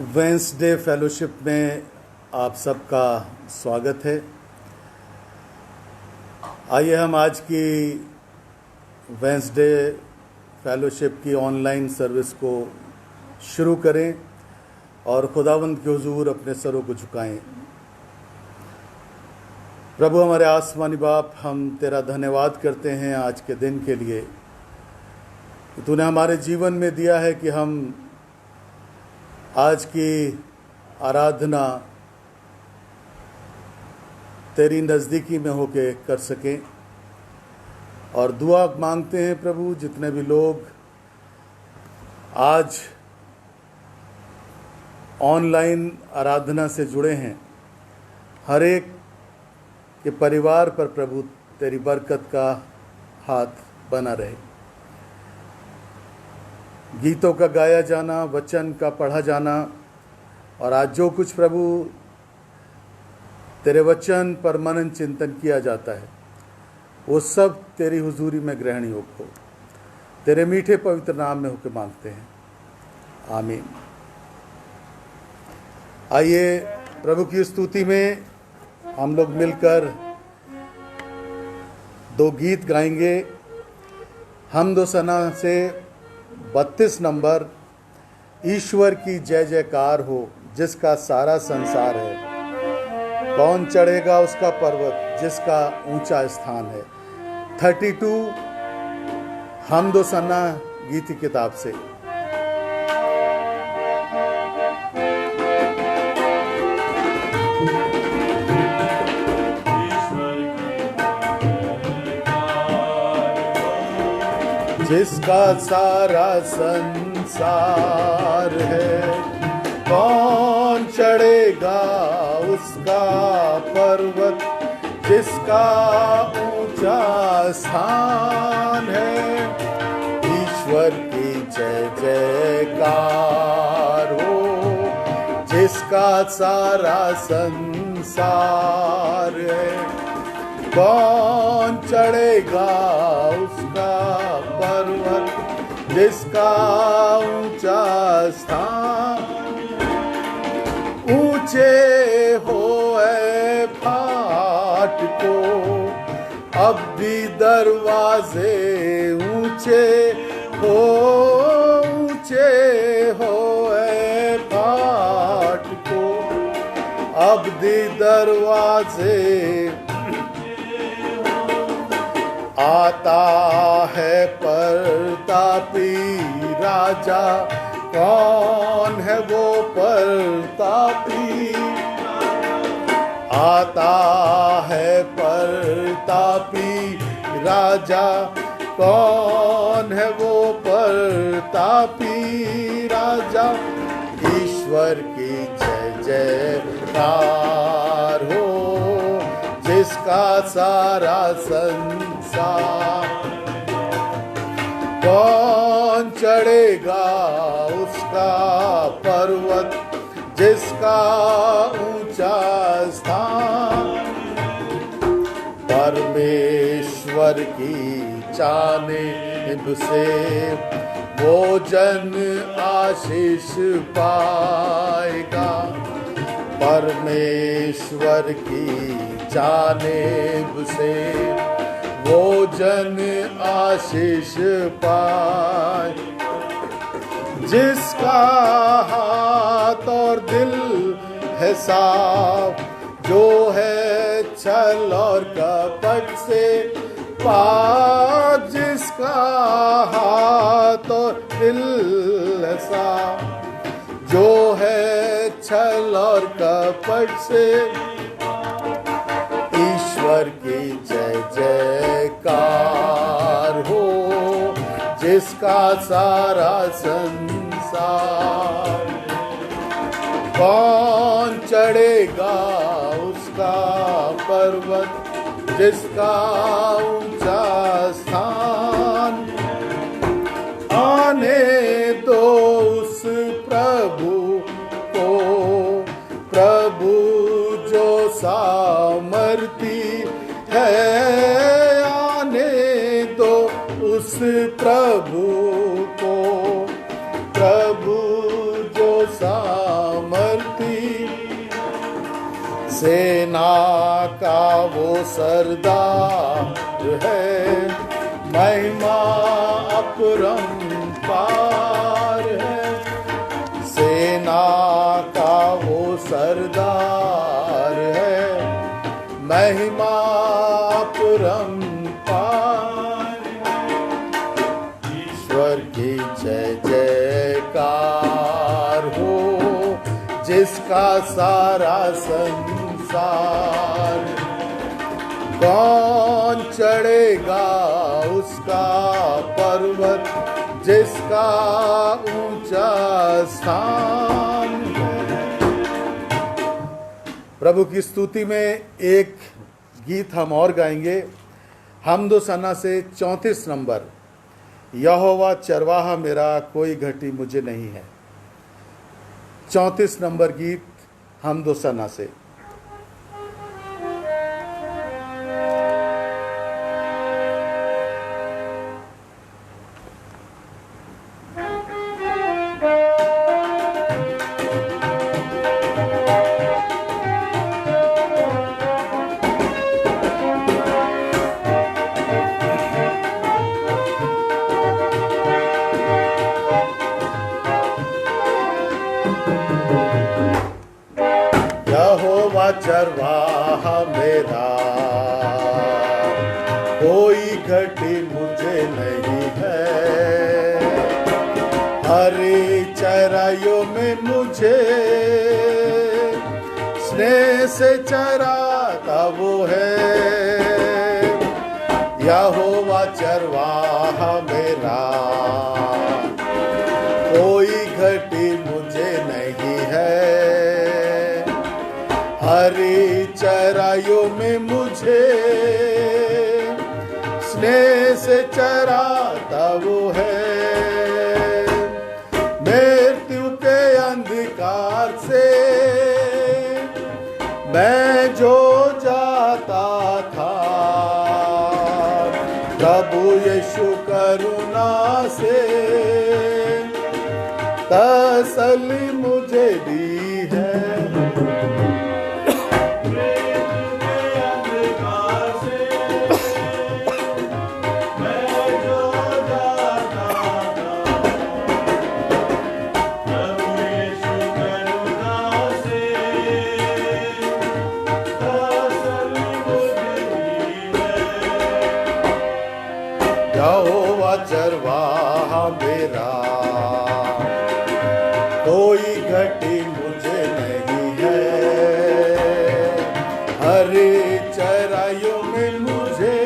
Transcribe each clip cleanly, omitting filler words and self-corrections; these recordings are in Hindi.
वेंसडे फेलोशिप में आप सबका स्वागत है। आइए हम आज की वेंसडे फेलोशिप की ऑनलाइन सर्विस को शुरू करें और खुदावंद के हुजूर अपने सरों को झुकाएं। प्रभु हमारे आसमानी बाप, हम तेरा धन्यवाद करते हैं आज के दिन के लिए। तूने हमारे जीवन में दिया है कि हम आज की आराधना तेरी नज़दीकी में होके कर सकें। और दुआ मांगते हैं प्रभु, जितने भी लोग आज ऑनलाइन आराधना से जुड़े हैं, हर एक के परिवार पर प्रभु तेरी बरकत का हाथ बना रहे। गीतों का गाया जाना, वचन का पढ़ा जाना और आज जो कुछ प्रभु तेरे वचन पर मनन चिंतन किया जाता है, वो सब तेरी हुजूरी में ग्रहणीय हो। तेरे मीठे पवित्र नाम में होकर मांगते हैं, आमीन। आइए प्रभु की स्तुति में हम लोग मिलकर दो गीत गाएंगे। हमदो सना से 32 नंबर, ईश्वर की जय जयकार हो जिसका सारा संसार है, कौन चढ़ेगा उसका पर्वत जिसका ऊंचा स्थान है। 32 हमदो सना गीत की किताब से। जिसका सारा संसार है, कौन चढ़ेगा उसका पर्वत जिसका ऊंचा स्थान है। ईश्वर की जय जयकार हो जिसका सारा संसार है, कौन चढ़ेगा उसका पर्वत जिसका ऊंचा स्थान। ऊंचे होए फाटको अब भी दरवाजे, ऊंचे होए फाटको अब भी दरवाजे। आता है प्रतापी राजा, कौन है वो प्रतापी। आता है प्रतापी राजा, कौन है वो प्रतापी राजा। ईश्वर की जय जयकार हो जिसका सारा संसार, कौन चढ़ेगा उसका पर्वत जिसका ऊंचा स्थान। परमेश्वर की जानिब से वो जन आशीष पाएगा। परमेश्वर की जानिब से वो जन आशीष पाए, जिसका हाथ और दिल है साफ, जो है छल और कपट से पाक। जिसका हाथ और दिल है साफ, जो है छल और कपट से, ईश्वर की जय जयकार हो, जिसका सारा संसार। कौन चढ़ेगा उसका पर्वत, जिसका ऊंचा स्थान। आने दो उस प्रभु को, प्रभु जो सामर्थी है। आने दो उस प्रभु को, प्रभु जो सामर्थी। सेना का वो सरदार है, महिमा अपरंपार है। सेना का वो सरदार है, महिमा अपरंपार। ईश्वर की जय जयकार हो, जिसका सारा संसार। कौन चढ़ेगा उसका पर्वत, जिसका ऊंचा स्थान है। प्रभु की स्तुति में एक गीत हम और गाएंगे, हमदो सना से 34 नंबर। यहोवा चरवाहा मेरा, कोई घटी मुझे नहीं है। 34 नंबर गीत हमदो सना से। यहोवा चरवाहा मेरा, कोई घटी मुझे नहीं है। हरी चराइयों में मुझे स्नेह से चराता वो है। यहोवा चरवाहा मेरा, कोई घटी मुझे नहीं है। हरी चराइयों में मुझे स्नेह से चराता वो है। मृत्यु के अंधकार से मैं जो जाता था, प्रभु यीशु करुणा से तसल्ली मुझे दी है। यहोवा चरवाहा मेरा, कोई घटी मुझे नहीं है। हरी चराइयों में मुझे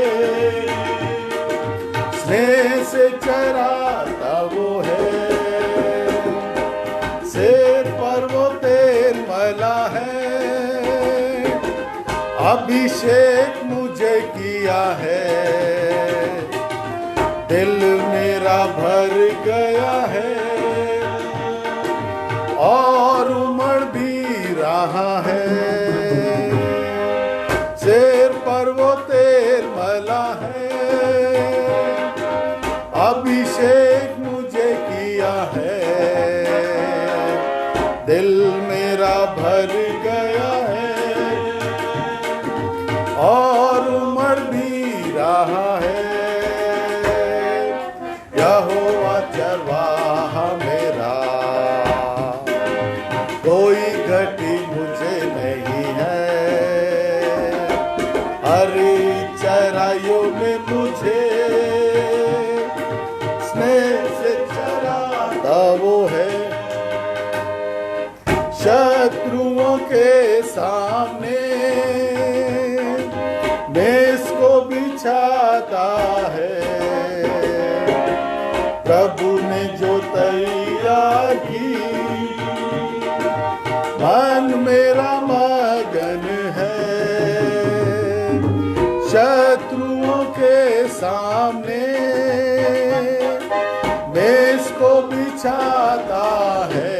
स्नेह से चराता वो है। सिर पर वो तेल मला है, अभिषेक मुझे किया है। दिल मेरा भर गया है और उमड़ भी रहा है। सिर पर वो तेल मला है, अभिषेक मुझे दिल मेरा भर गया है और उमड़ भी रहा है। यहोवा चरवाहा मेरा, कोई घटी मुझे नहीं है। हरी चराइयों में मुझे स्नेह से चराता वो है। शत्रुओं के सामने मेज को बिछाता है। प्रभु ने जो तैयार की, मन मेरा मगन है। शत्रुओं के सामने मेज को बिछाता है।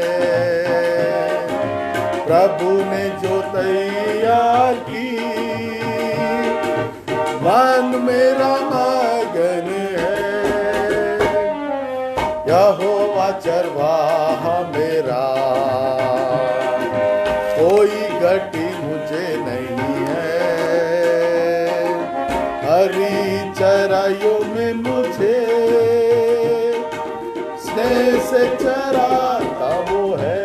प्रभु ने जो तैयार की, मन मेरा मगन है। यहोवा चरवाहा मेरा, कोई घटी मुझे नहीं है। हरी चराइयों में मुझे स्नेह से चराता वो है।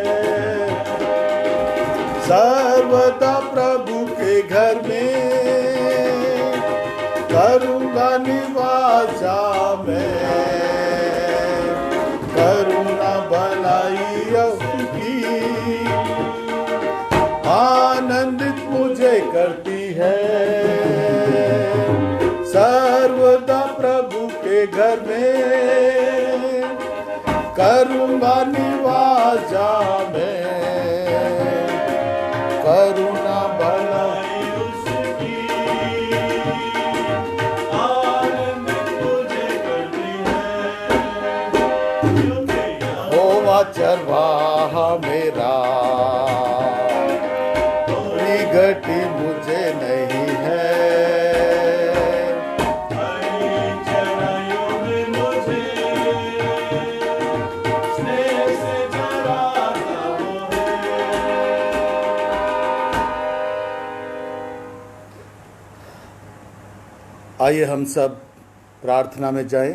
सर्वदा प्रभु के घर में करूँगा निवास मैं। करुणा भलाई उसकी आनंदित मुझे करती है। सर्वदा प्रभु के घर में करूँगा निवास मैं। करुणा भलाई उसकी आनंदित मुझे करती है। यहोवा चरवाहा मेरा, कोई घटी मुझे नहीं है। हरी चराइयों में मुझे स्नेह से चराता वो है। आइए हम सब प्रार्थना में जाएं।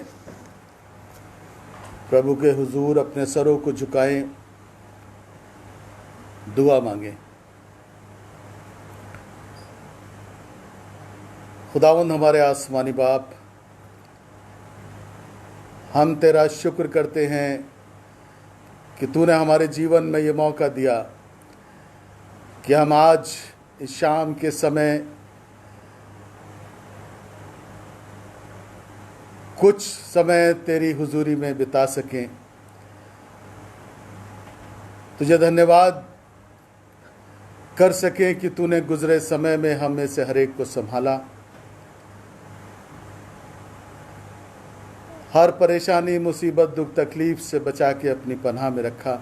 प्रभु के हुजूर अपने सरों को झुकाएं, दुआ मांगें। खुदावंद हमारे आसमानी बाप, हम तेरा शुक्र करते हैं कि तूने हमारे जीवन में ये मौका दिया कि हम आज इस शाम के समय कुछ समय तेरी हुजूरी में बिता सकें। तुझे धन्यवाद कर सकें कि तूने गुजरे समय में हम में से हर एक को संभाला। हर परेशानी, मुसीबत, दुख, तकलीफ से बचा के अपनी पनाह में रखा।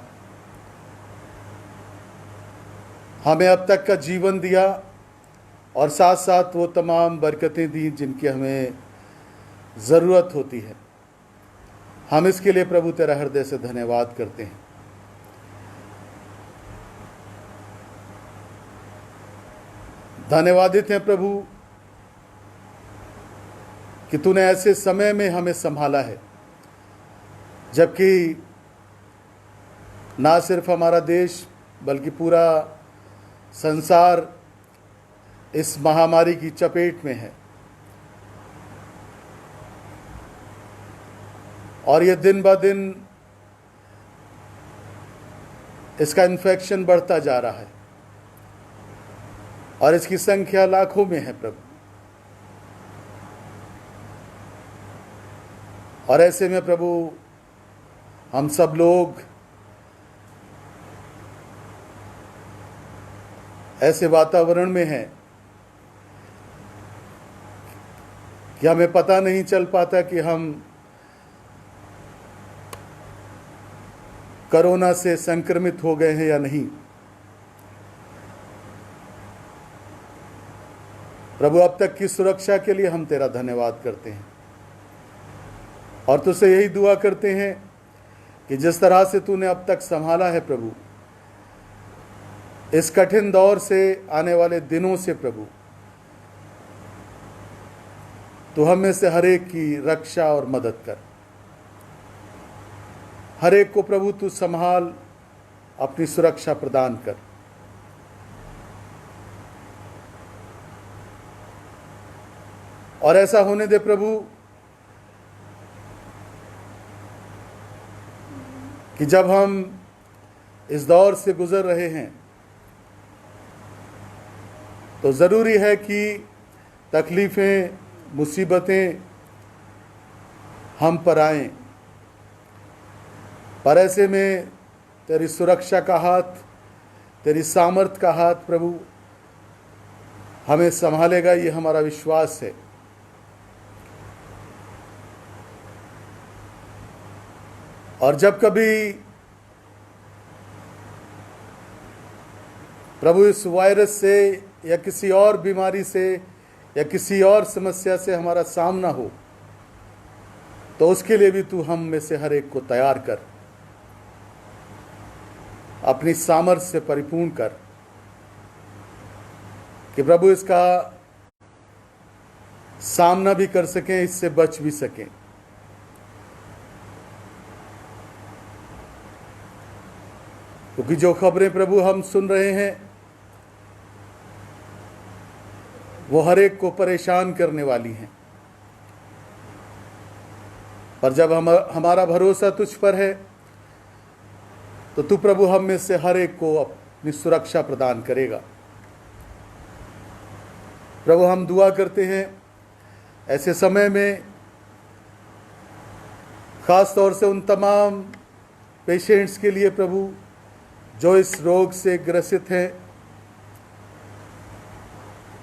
हमें अब तक का जीवन दिया और साथ साथ वो तमाम बरकतें दी जिनकी हमें ज़रूरत होती है। हम इसके लिए प्रभु तेरा हृदय से धन्यवाद करते हैं। धन्यवादित हैं प्रभु कि तूने ऐसे समय में हमें संभाला है जबकि ना सिर्फ हमारा देश बल्कि पूरा संसार इस महामारी की चपेट में है और ये दिन ब दिन इसका इन्फेक्शन बढ़ता जा रहा है और इसकी संख्या लाखों में है प्रभु। और ऐसे में प्रभु हम सब लोग ऐसे वातावरण में हैं कि हमें पता नहीं चल पाता कि हम कोरोना से संक्रमित हो गए हैं या नहीं। प्रभु अब तक की सुरक्षा के लिए हम तेरा धन्यवाद करते हैं और तुझसे यही दुआ करते हैं कि जिस तरह से तूने अब तक संभाला है प्रभु, इस कठिन दौर से आने वाले दिनों से प्रभु तू हम में से हर एक की रक्षा और मदद कर। हर एक को प्रभु तू संभाल, अपनी सुरक्षा प्रदान कर। और ऐसा होने दे प्रभु कि जब हम इस दौर से गुजर रहे हैं तो ज़रूरी है कि तकलीफ़ें, मुसीबतें हम पर आएं, पर ऐसे में तेरी सुरक्षा का हाथ, तेरी सामर्थ का हाथ प्रभु हमें संभालेगा, ये हमारा विश्वास है। और जब कभी प्रभु इस वायरस से या किसी और बीमारी से या किसी और समस्या से हमारा सामना हो तो उसके लिए भी तू हम में से हर एक को तैयार कर, अपनी सामर्थ्य से परिपूर्ण कर कि प्रभु इसका सामना भी कर सकें, इससे बच भी सकें। क्योंकि जो खबरें प्रभु हम सुन रहे हैं वो हर एक को परेशान करने वाली हैं, पर जब हमारा भरोसा तुझ पर है तो तू प्रभु हम में से हर एक को अपनी सुरक्षा प्रदान करेगा। प्रभु हम दुआ करते हैं ऐसे समय में, खास तौर से उन तमाम पेशेंट्स के लिए प्रभु जो इस रोग से ग्रसित हैं।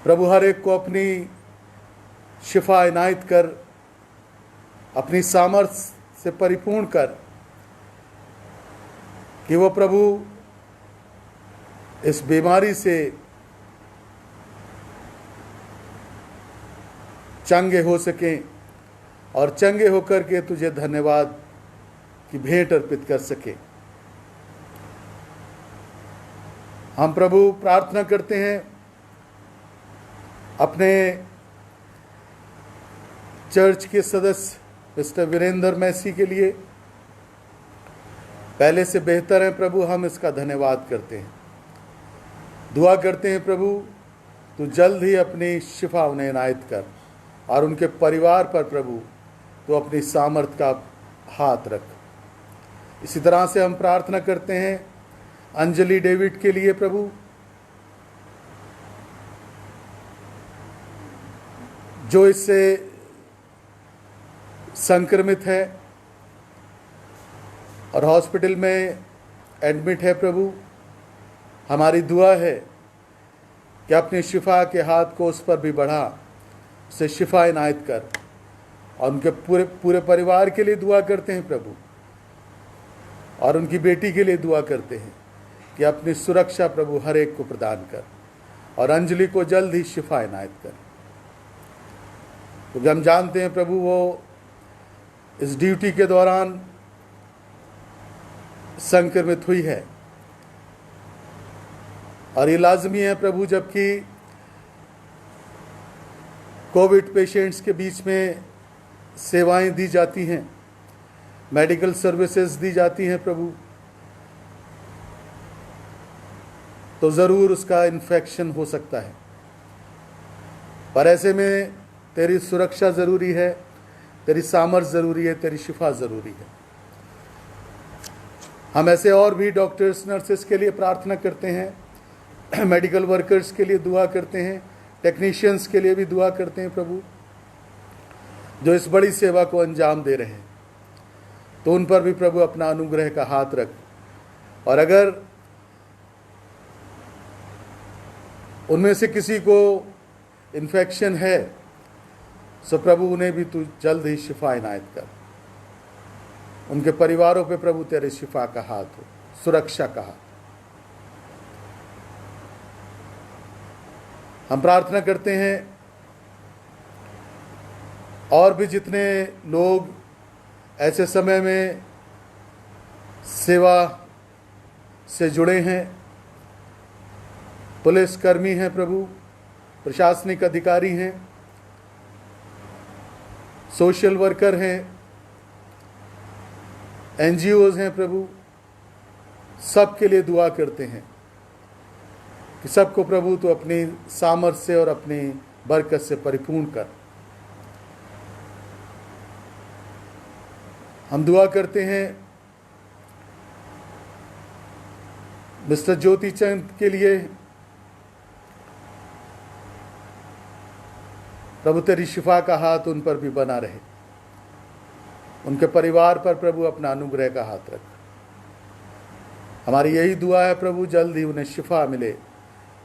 प्रभु हर एक को अपनी शिफा इनायत कर, अपनी सामर्थ्य से परिपूर्ण कर कि वो प्रभु इस बीमारी से चंगे हो सकें और चंगे होकर के तुझे धन्यवाद की भेंट अर्पित कर सकें। हम प्रभु प्रार्थना करते हैं अपने चर्च के सदस्य मिस्टर वीरेंद्र मैसी के लिए। पहले से बेहतर है प्रभु, हम इसका धन्यवाद करते हैं। दुआ करते हैं प्रभु तू जल्द ही अपनी शिफा उन्हें इनायत कर और उनके परिवार पर प्रभु तू अपनी सामर्थ का हाथ रख। इसी तरह से हम प्रार्थना करते हैं अंजलि डेविड के लिए प्रभु, जो इससे संक्रमित है और हॉस्पिटल में एडमिट है। प्रभु हमारी दुआ है कि अपनी शिफा के हाथ को उस पर भी बढ़ा, उसे शिफा इनायत कर। और उनके पूरे परिवार के लिए दुआ करते हैं प्रभु, और उनकी बेटी के लिए दुआ करते हैं कि अपनी सुरक्षा प्रभु हर एक को प्रदान कर और अंजलि को जल्द ही शिफा इनायत कर। क्योंकि हम जानते हैं प्रभु वो इस ड्यूटी के दौरान संक्रमित हुई है, और ये लाजमी है प्रभु, जबकि कोविड पेशेंट्स के बीच में सेवाएं दी जाती हैं, मेडिकल सर्विसेज दी जाती हैं प्रभु, तो ज़रूर उसका इन्फेक्शन हो सकता है। पर ऐसे में तेरी सुरक्षा ज़रूरी है, तेरी सामर्थ्य ज़रूरी है, तेरी शिफा ज़रूरी है। हम ऐसे और भी डॉक्टर्स, नर्सेस के लिए प्रार्थना करते हैं, मेडिकल वर्कर्स के लिए दुआ करते हैं, टेक्नीशियंस के लिए भी दुआ करते हैं प्रभु, जो इस बड़ी सेवा को अंजाम दे रहे हैं। तो उन पर भी प्रभु अपना अनुग्रह का हाथ रख। और अगर उनमें से किसी को इन्फेक्शन है सो प्रभु उन्हें भी तू जल्द ही शिफा इनायत कर। उनके परिवारों पे प्रभु तेरे शिफा का हाथ हो, सुरक्षा का हाथ। हम प्रार्थना करते हैं और भी जितने लोग ऐसे समय में सेवा से जुड़े हैं, पुलिसकर्मी हैं प्रभु, प्रशासनिक अधिकारी हैं, सोशल वर्कर हैं, एनजीओज हैं प्रभु, सबके लिए दुआ करते हैं कि सबको प्रभु तो अपनी सामर्थ्य से और अपनी बरकत से परिपूर्ण कर। हम दुआ करते हैं मिस्टर ज्योति चंद के लिए, प्रभु तेरी शिफा का हाथ उन पर भी बना रहे, उनके परिवार पर प्रभु अपना अनुग्रह का हाथ रख। हमारी यही दुआ है प्रभु, जल्द ही उन्हें शिफा मिले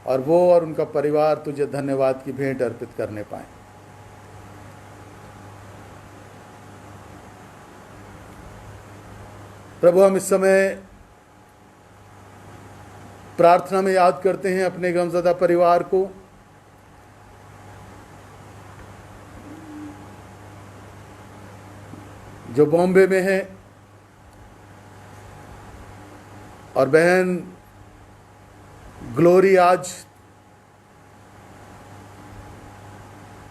और वो और उनका परिवार तुझे धन्यवाद की भेंट अर्पित करने पाए। प्रभु हम इस समय प्रार्थना में याद करते हैं अपने गमज़दा परिवार को, जो बॉम्बे में है, और बहन ग्लोरी आज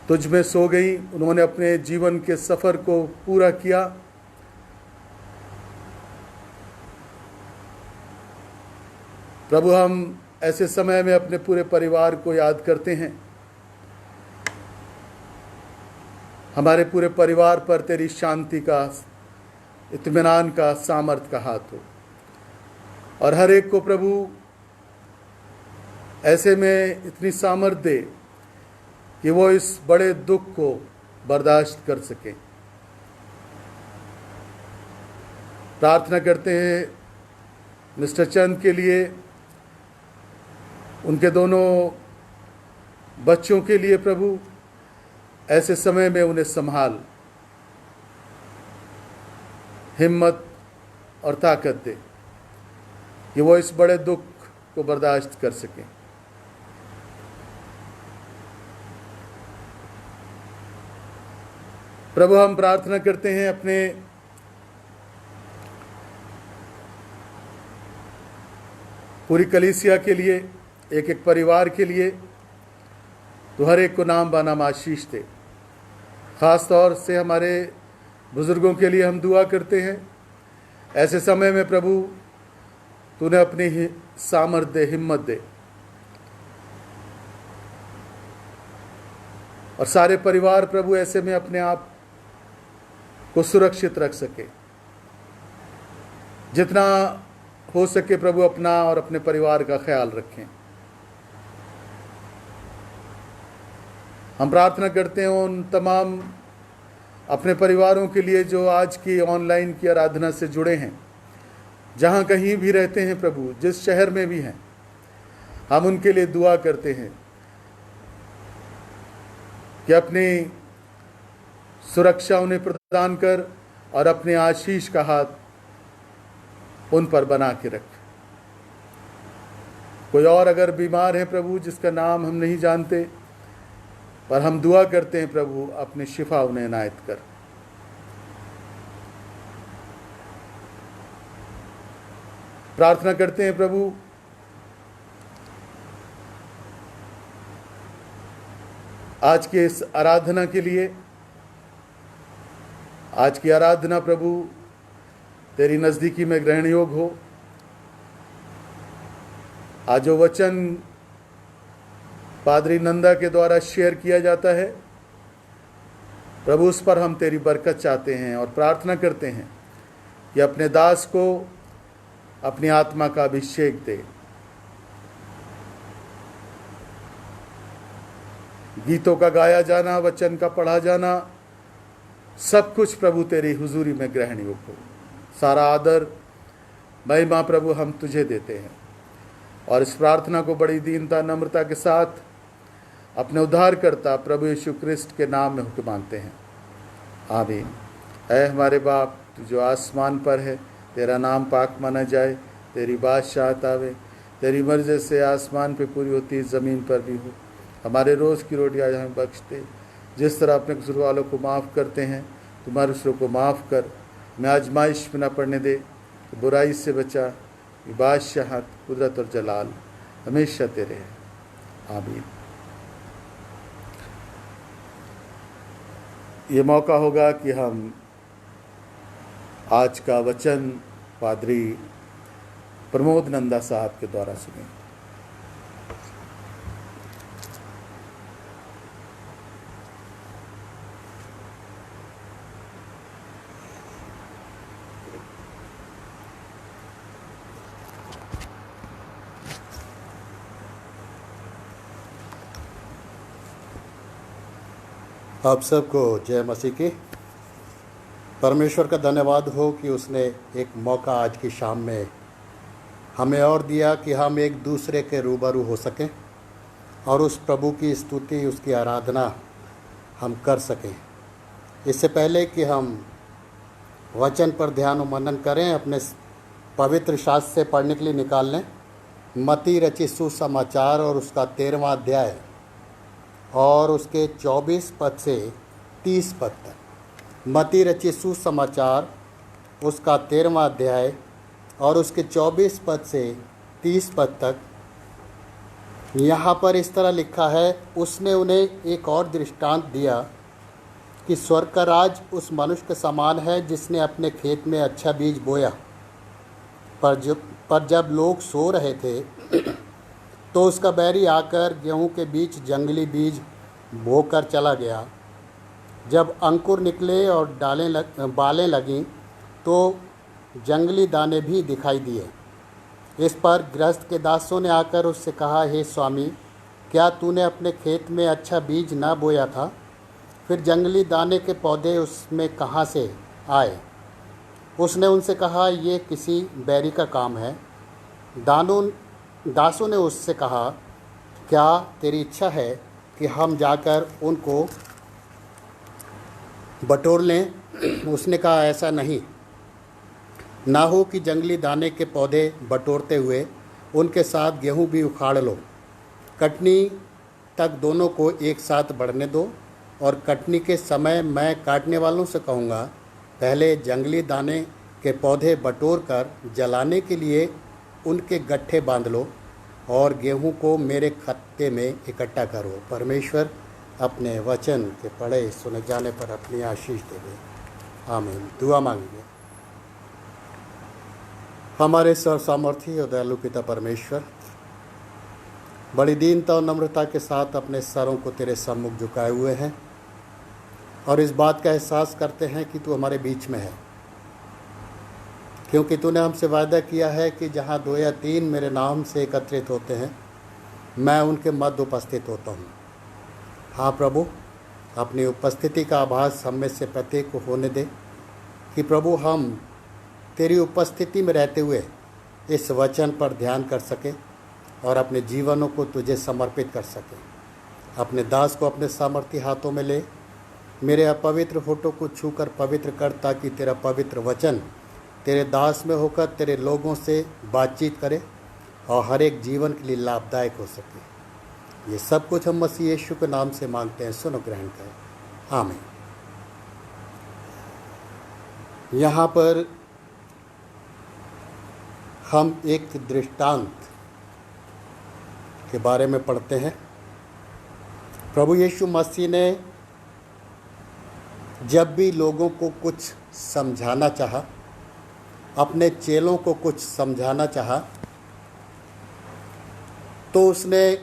तुझ में सो गई। उन्होंने अपने जीवन के सफ़र को पूरा किया। प्रभु हम ऐसे समय में अपने पूरे परिवार को याद करते हैं। हमारे पूरे परिवार पर तेरी शांति का, इत्मीनान का, सामर्थ का हाथ हो, और हर एक को प्रभु ऐसे में इतनी सामर्थ दे कि वो इस बड़े दुख को बर्दाश्त कर सके। प्रार्थना करते हैं मिस्टर चंद के लिए, उनके दोनों बच्चों के लिए प्रभु ऐसे समय में उन्हें संभाल, हिम्मत और ताकत दे कि वो इस बड़े दुख को बर्दाश्त कर सकें। प्रभु हम प्रार्थना करते हैं अपने पूरी कलीसिया के लिए, एक एक परिवार के लिए, तो हर एक को नाम बानाम आशीष दे। ख़ास तौर से हमारे बुज़ुर्गों के लिए हम दुआ करते हैं। ऐसे समय में प्रभु तूने अपनी सामर्थ दे, हिम्मत दे, और सारे परिवार प्रभु ऐसे में अपने आप को सुरक्षित रख सके। जितना हो सके प्रभु अपना और अपने परिवार का ख्याल रखें। हम प्रार्थना करते हैं उन तमाम अपने परिवारों के लिए जो आज की ऑनलाइन की आराधना से जुड़े हैं, जहाँ कहीं भी रहते हैं प्रभु, जिस शहर में भी हैं, हम उनके लिए दुआ करते हैं कि अपनी सुरक्षा उन्हें प्रदान कर और अपने आशीष का हाथ उन पर बना के रख। कोई और अगर बीमार है प्रभु जिसका नाम हम नहीं जानते, पर हम दुआ करते हैं प्रभु अपनी शिफा उन्हें इनायत कर। प्रार्थना करते हैं प्रभु आज के इस आराधना के लिए। आज की आराधना प्रभु तेरी नज़दीकी में ग्रहण योग्य हो। आज जो वचन पादरी नंदा के द्वारा शेयर किया जाता है प्रभु, उस पर हम तेरी बरकत चाहते हैं और प्रार्थना करते हैं कि अपने दास को अपनी आत्मा का अभिषेक दे। गीतों का गाया जाना, वचन का पढ़ा जाना, सब कुछ प्रभु तेरी हुजूरी में ग्रहण योग्य हो। सारा आदर महिमा प्रभु हम तुझे देते हैं और इस प्रार्थना को बड़ी दीनता, नम्रता के साथ अपने उद्धारकर्ता प्रभु यीशु क्रिस्ट के नाम में हुक्म मानते हैं, आमीन। ऐ हमारे बाप, तू जो आसमान पर है, तेरा नाम पाक माना जाए, तेरी बादशाहत आवे, तेरी मर्जी से आसमान पे पूरी होती है, ज़मीन पर भी हो। हमारे रोज़ की रोटी आज हमें बख्श दे, जिस तरह अपने कसूर वालों को माफ़ करते हैं, तुम्हारे उसरों को माफ़ कर। मैं आजमाइश में न पड़ने दे, बुराई से बचा। बादशाहत, कुदरत और जलाल हमेशा तेरे हैं, आमीन। ये मौका होगा कि हम आज का वचन पादरी प्रमोद नंदा साहब के द्वारा सुने। आप सबको जय मसीह की। परमेश्वर का धन्यवाद हो कि उसने एक मौका आज की शाम में हमें और दिया कि हम एक दूसरे के रूबरू हो सकें और उस प्रभु की स्तुति, उसकी आराधना हम कर सकें। इससे पहले कि हम वचन पर ध्यान और मनन करें, अपने पवित्र शास्त्र से पढ़ने के लिए निकाल लें मत्ती रचित सुसमाचार और उसका 13वां अध्याय और उसके 24 पद से 30 पद तक। मत्ती रचित सुसमाचार उसका 13वां अध्याय और उसके 24 पद से 30 पद तक। यहाँ पर इस तरह लिखा है, उसने उन्हें एक और दृष्टांत दिया कि स्वर्ग का राज उस मनुष्य के समान है जिसने अपने खेत में अच्छा बीज बोया। पर जब लोग सो रहे थे तो उसका बैरी आकर गेहूं के बीच जंगली बीज बोकर चला गया। जब अंकुर निकले और बालें लगीं तो जंगली दाने भी दिखाई दिए। इस पर गृहस्थ के दासों ने आकर उससे कहा, हे स्वामी, क्या तूने अपने खेत में अच्छा बीज ना बोया था? फिर जंगली दाने के पौधे उसमें कहाँ से आए? उसने उनसे कहा, ये किसी बैरी का काम है। दासों ने उससे कहा, क्या तेरी इच्छा है कि हम जाकर उनको बटोर लें? उसने कहा, ऐसा नहीं, ना हो कि जंगली दाने के पौधे बटोरते हुए उनके साथ गेहूं भी उखाड़ लो। कटनी तक दोनों को एक साथ बढ़ने दो और कटनी के समय मैं काटने वालों से कहूँगा, पहले जंगली दाने के पौधे बटोर कर जलाने के लिए उनके गट्ठे बांध लो और गेहूं को मेरे खत्ते में इकट्ठा करो। परमेश्वर अपने वचन के पढ़े सुने जाने पर अपनी आशीष देवे। आमीन। दुआ मांगेंगे। हमारे सर्वसामर्थी और दयालु पिता परमेश्वर, बड़ी दीनता और नम्रता के साथ अपने सरों को तेरे सम्मुख झुकाए हुए हैं और इस बात का एहसास करते हैं कि तू हमारे बीच में है, क्योंकि तूने हमसे वायदा किया है कि जहाँ 2 या 3 मेरे नाम से एकत्रित होते हैं, मैं उनके मध्य उपस्थित होता हूँ। हाँ प्रभु, अपनी उपस्थिति का आभास हम में से प्रत्येक को होने दे कि प्रभु हम तेरी उपस्थिति में रहते हुए इस वचन पर ध्यान कर सकें और अपने जीवनों को तुझे समर्पित कर सकें। अपने दास को अपने सामर्थी हाथों में ले, मेरे अपवित्र होठों को छूकर पवित्र कर, ताकि तेरा पवित्र वचन तेरे दास में होकर तेरे लोगों से बातचीत करे और हर एक जीवन के लिए लाभदायक हो सके। ये सब कुछ हम मसीह यीशु के नाम से मांगते हैं, सुनो ग्रहण करें। आमीन। यहाँ पर हम एक दृष्टांत के बारे में पढ़ते हैं। प्रभु यीशु मसीह ने जब भी लोगों को कुछ समझाना चाहा, अपने चेलों को कुछ समझाना चाहा, तो उसने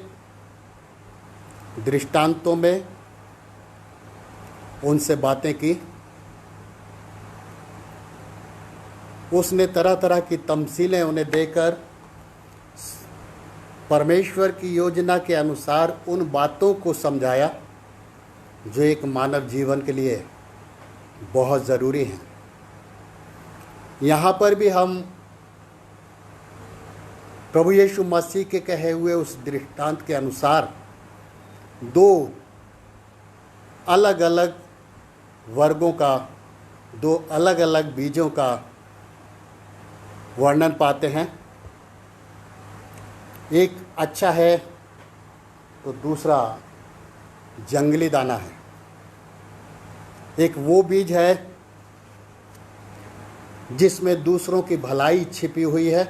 दृष्टांतों में उनसे बातें की। उसने तरह तरह की तमसीलें उन्हें देकर परमेश्वर की योजना के अनुसार उन बातों को समझाया जो एक मानव जीवन के लिए बहुत ज़रूरी हैं। यहाँ पर भी हम प्रभु यीशु मसीह के कहे हुए उस दृष्टांत के अनुसार 2 अलग अलग वर्गों का, 2 अलग अलग बीजों का वर्णन पाते हैं। एक अच्छा है तो दूसरा जंगली दाना है। एक वो बीज है जिसमें दूसरों की भलाई छिपी हुई है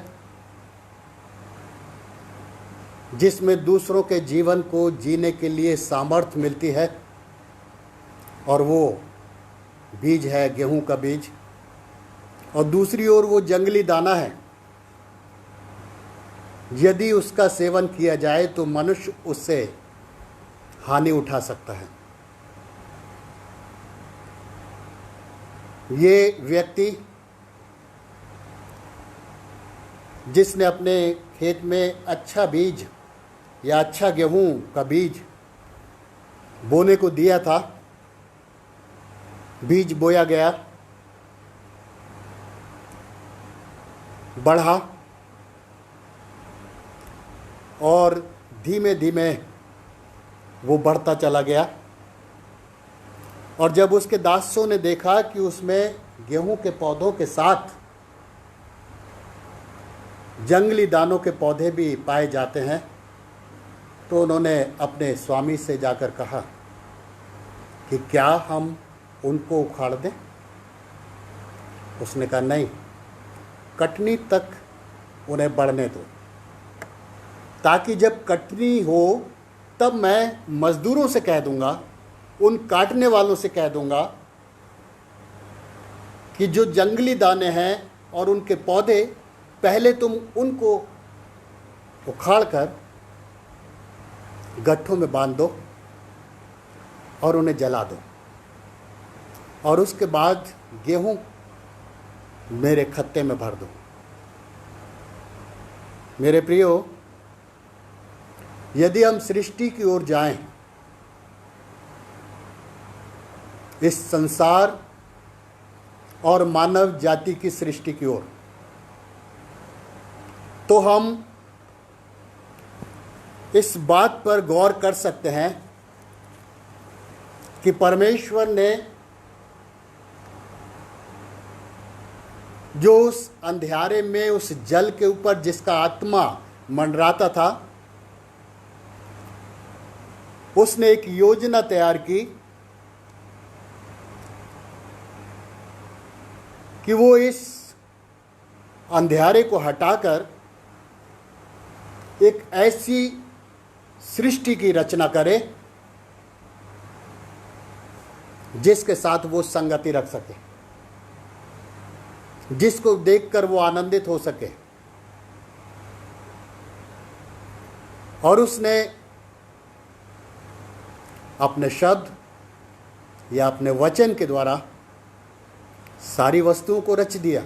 जिसमें दूसरों के जीवन को जीने के लिए सामर्थ्य मिलती है, और वो बीज है गेहूं का बीज, और दूसरी ओर वो जंगली दाना है। यदि उसका सेवन किया जाए तो मनुष्य उससे हानि उठा सकता है। ये व्यक्ति जिसने अपने खेत में अच्छा बीज या अच्छा गेहूं का बीज बोने को दिया था, बीज बोया गया, बढ़ा और धीमे धीमे वो बढ़ता चला गया। और जब उसके दासों ने देखा कि उसमें गेहूं के पौधों के साथ जंगली दानों के पौधे भी पाए जाते हैं, तो उन्होंने अपने स्वामी से जाकर कहा कि क्या हम उनको उखाड़ दें? उसने कहा नहीं, कटनी तक उन्हें बढ़ने दो, ताकि जब कटनी हो तब मैं मजदूरों से कह दूंगा, उन काटने वालों से कह दूंगा कि जो जंगली दाने हैं और उनके पौधे, पहले तुम उनको उखाड़ कर गट्ठों में बांध दो और उन्हें जला दो, और उसके बाद गेहूं मेरे खत्ते में भर दो। मेरे प्रियो, यदि हम सृष्टि की ओर जाएं, इस संसार और मानव जाति की सृष्टि की ओर, तो हम इस बात पर गौर कर सकते हैं कि परमेश्वर ने जो उस अंधेरे में, उस जल के ऊपर जिसका आत्मा मंडराता था, उसने एक योजना तैयार की कि वो इस अंधेरे को हटाकर एक ऐसी सृष्टि की रचना करे जिसके साथ वो संगति रख सके, जिसको देखकर वो आनंदित हो सके। और उसने अपने शब्द या अपने वचन के द्वारा सारी वस्तुओं को रच दिया।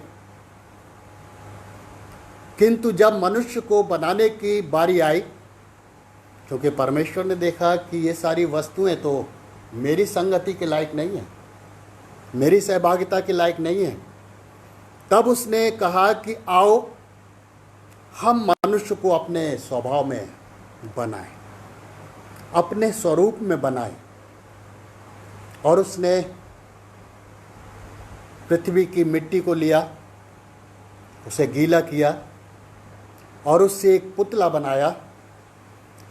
किंतु जब मनुष्य को बनाने की बारी आई, क्योंकि परमेश्वर ने देखा कि ये सारी वस्तुएं तो मेरी संगति के लायक नहीं है, मेरी सहभागिता के लायक नहीं है, तब उसने कहा कि आओ हम मनुष्य को अपने स्वभाव में बनाएं, अपने स्वरूप में बनाएं। और उसने पृथ्वी की मिट्टी को लिया, उसे गीला किया और उससे एक पुतला बनाया,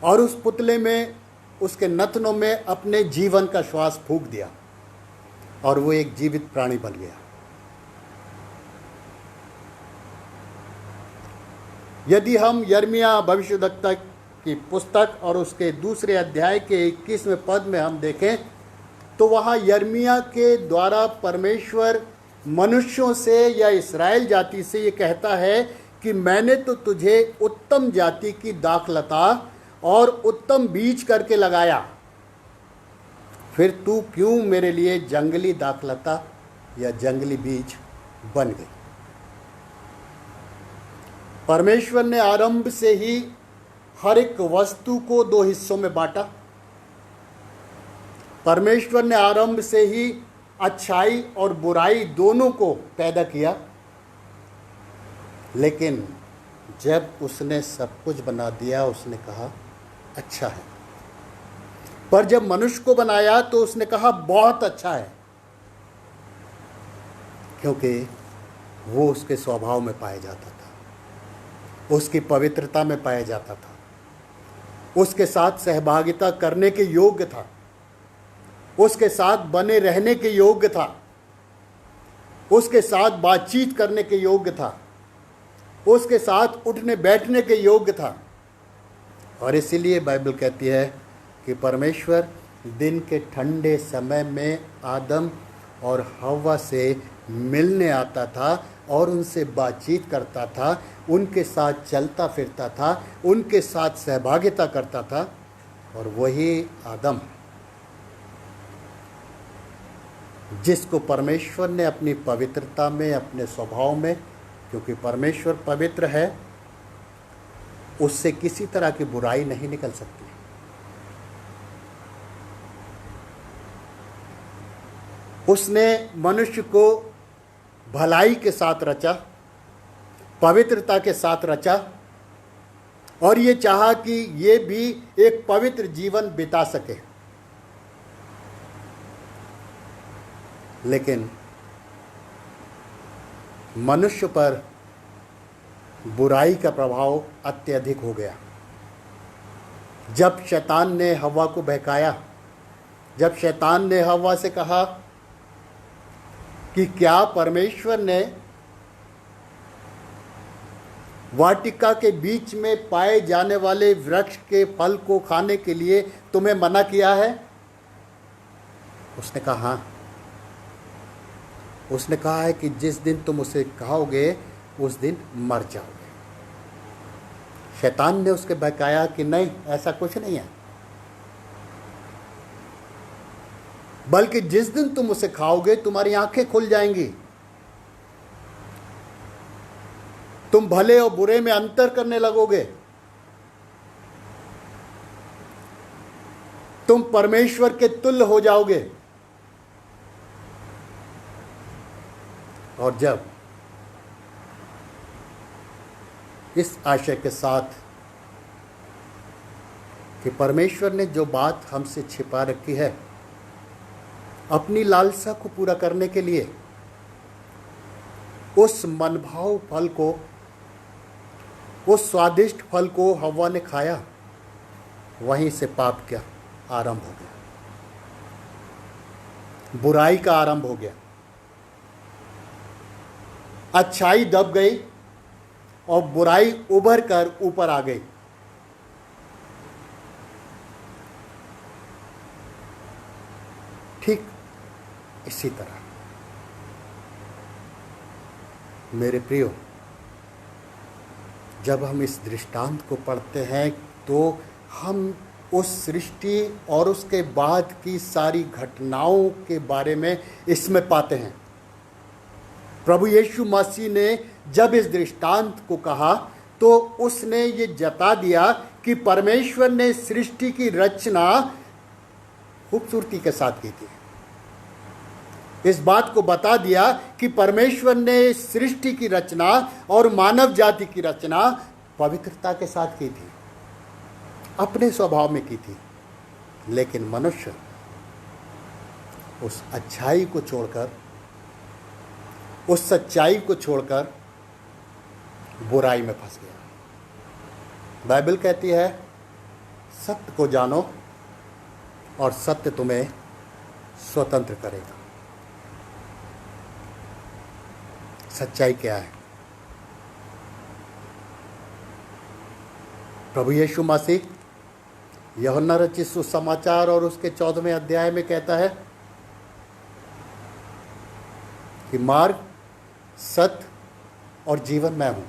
और उस पुतले में, उसके नथनों में अपने जीवन का श्वास फूंक दिया, और वो एक जीवित प्राणी बन गया। यदि हम यिर्मयाह भविष्यद्वक्ता की पुस्तक और उसके दूसरे अध्याय के 21वें पद में हम देखें, तो वहाँ यिर्मयाह के द्वारा परमेश्वर मनुष्यों से या इस्राएल जाति से ये कहता है कि मैंने तो तुझे उत्तम जाति की दाखलता और उत्तम बीज करके लगाया, फिर तू क्यों मेरे लिए जंगली दाखलता या जंगली बीज बन गई। परमेश्वर ने आरंभ से ही हर एक वस्तु को दो हिस्सों में बांटा। परमेश्वर ने आरंभ से ही अच्छाई और बुराई दोनों को पैदा किया, लेकिन जब उसने सब कुछ बना दिया, उसने कहा अच्छा है। पर जब मनुष्य को बनाया तो उसने कहा बहुत अच्छा है, क्योंकि वो उसके स्वभाव में पाया जाता था, उसकी पवित्रता में पाया जाता था, उसके साथ सहभागिता करने के योग्य था, उसके साथ बने रहने के योग्य था, उसके साथ बातचीत करने के योग्य था, उसके साथ उठने बैठने के योग्य था। और इसीलिए बाइबल कहती है कि परमेश्वर दिन के ठंडे समय में आदम और हव्वा से मिलने आता था और उनसे बातचीत करता था, उनके साथ चलता फिरता था, उनके साथ सहभागिता करता था। और वही आदम जिसको परमेश्वर ने अपनी पवित्रता में, अपने स्वभाव में, क्योंकि परमेश्वर पवित्र है, उससे किसी तरह की बुराई नहीं निकल सकती। उसने मनुष्य को भलाई के साथ रचा, पवित्रता के साथ रचा, और ये चाहा कि ये भी एक पवित्र जीवन बिता सके। लेकिन मनुष्य पर बुराई का प्रभाव अत्यधिक हो गया। जब शैतान ने हव्वा को बहकाया, जब शैतान ने हव्वा से कहा कि क्या परमेश्वर ने वाटिका के बीच में पाए जाने वाले वृक्ष के फल को खाने के लिए तुम्हें मना किया है? उसने कहा हाँ। उसने कहा है कि जिस दिन तुम उसे खाओगे उस दिन मर जाओगे। शैतान ने उसके बहकाया कि नहीं, ऐसा कुछ नहीं है, बल्कि जिस दिन तुम उसे खाओगे तुम्हारी आंखें खुल जाएंगी, तुम भले और बुरे में अंतर करने लगोगे, तुम परमेश्वर के तुल्य हो जाओगे। और जब इस आशय के साथ कि परमेश्वर ने जो बात हमसे छिपा रखी है, अपनी लालसा को पूरा करने के लिए उस मनभाव फल को, उस स्वादिष्ट फल को हव्वा ने खाया, वहीं से पाप का आरंभ हो गया, बुराई का आरंभ हो गया। अच्छाई दब गई और बुराई उभर कर ऊपर आ गई। ठीक इसी तरह मेरे प्रियो, जब हम इस दृष्टांत को पढ़ते हैं तो हम उस सृष्टि और उसके बाद की सारी घटनाओं के बारे में इसमें पाते हैं। प्रभु यीशु मसीह ने जब इस दृष्टांत को कहा तो उसने ये जता दिया कि परमेश्वर ने सृष्टि की रचना खूबसूरती के साथ की थी। इस बात को बता दिया कि परमेश्वर ने सृष्टि की रचना और मानव जाति की रचना पवित्रता के साथ की थी, अपने स्वभाव में की थी। लेकिन मनुष्य उस अच्छाई को छोड़कर, उस सच्चाई को छोड़कर बुराई में फंस गया। बाइबल कहती है सत्य को जानो और सत्य तुम्हें स्वतंत्र करेगा। सच्चाई क्या है? प्रभु यीशु मसीह यूहन्ना रचित सुसमाचार और उसके 14वें अध्याय में कहता है कि मार्ग, सत्य और जीवन मैं हूं।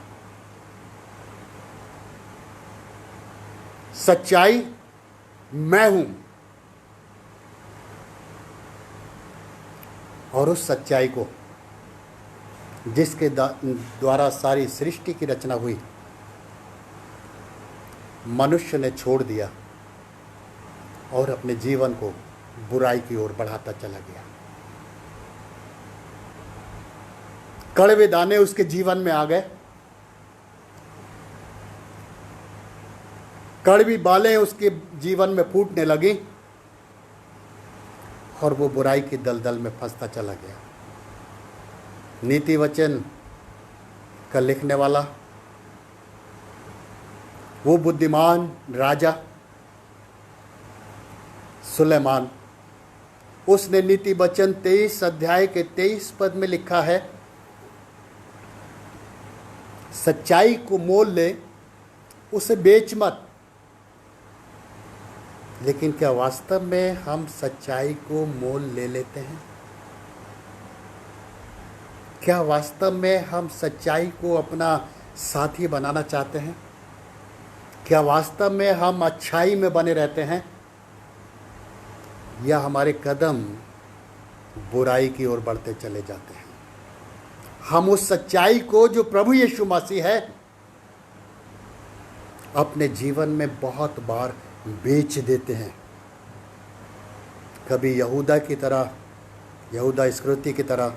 सच्चाई मैं हूं, और उस सच्चाई को जिसके द्वारा सारी सृष्टि की रचना हुई, मनुष्य ने छोड़ दिया और अपने जीवन को बुराई की ओर बढ़ाता चला गया। कड़वे दाने उसके जीवन में आ गए, कड़वी बालें उसके जीवन में फूटने लगी और वो बुराई की दलदल में फंसता चला गया। नीति वचन का लिखने वाला, वो बुद्धिमान राजा सुलेमान, उसने नीति वचन 23 अध्याय के 23 पद में लिखा है, सच्चाई को मोल ले, उसे बेच मत, लेकिन क्या वास्तव में हम सच्चाई को मोल ले लेते हैं? क्या वास्तव में हम सच्चाई को अपना साथी बनाना चाहते हैं? क्या वास्तव में हम अच्छाई में बने रहते हैं, या हमारे कदम बुराई की ओर बढ़ते चले जाते हैं? हम उस सच्चाई को जो प्रभु यीशु मसीह है अपने जीवन में बहुत बार बेच देते हैं। कभी यहूदा की तरह, यहूदा इस्करियोती की तरह